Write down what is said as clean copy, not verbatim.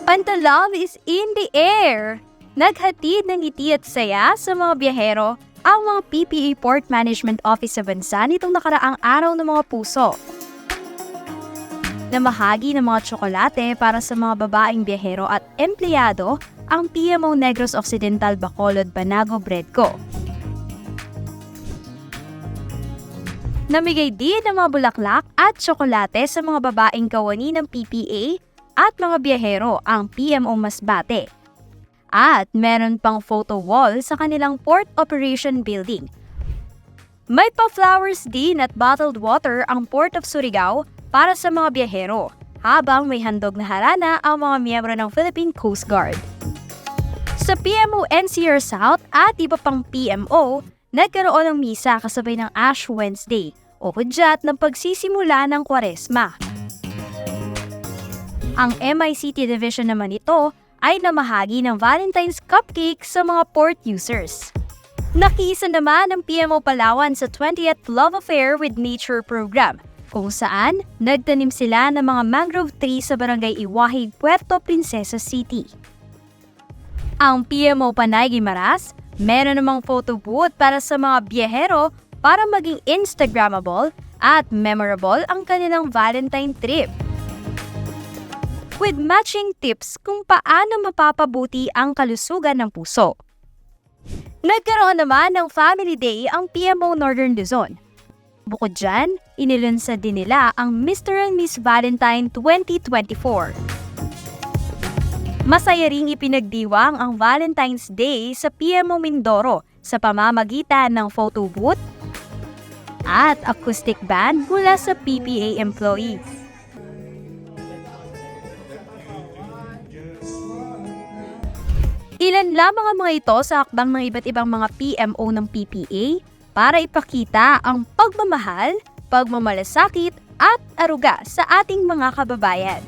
Pantalove is in the air! Naghatid ng ngiti at saya sa mga biyahero ang mga PPA Port Management Office sa bansa nitong nakaraang araw ng mga puso. Namahagi ng mga tsokolate para sa mga babaeng biyahero at empleyado ang PMO Negros Occidental Bacolod Banago Breadco. Namigay din ng mga bulaklak at tsokolate sa mga babaeng kawani ng PPA at mga biyahero ang PMO Masbate. At meron pang photo wall sa kanilang Port Operation Building. May pa-flowers din at bottled water ang Port of Surigao para sa mga biyahero, habang may handog na harana ang mga miyembro ng Philippine Coast Guard. Sa PMO NCR South at iba pang PMO, nagkaroon ng misa kasabay ng Ash Wednesday o hudyat ng pagsisimula ng Kwaresma. Ang MICT Division naman ito ay namahagi ng Valentine's Cupcake sa mga port users. Nakiisa naman ang PMO Palawan sa 20th Love Affair with Nature program, kung saan nagtanim sila ng mga mangrove tree sa Barangay Iwahig, Puerto Princesa City. Ang PMO Panay Guimaras, meron namang photo booth para sa mga biyahero para maging Instagrammable at memorable ang kanilang Valentine trip. With matching tips kung paano mapapabuti ang kalusugan ng puso. Nagkaroon naman ng Family Day ang PMO Northern Luzon. Bukod dyan, inilunsad din nila ang Mr. and Miss Valentine 2024. Masaya ring ipinagdiwang ang Valentine's Day sa PMO Mindoro sa pamamagitan ng photo booth at acoustic band mula sa PPA employees. Ilan lamang ang mga ito sa akbang ng iba't ibang mga PMO ng PPA para ipakita ang pagmamahal, pagmamalasakit at aruga sa ating mga kababayan.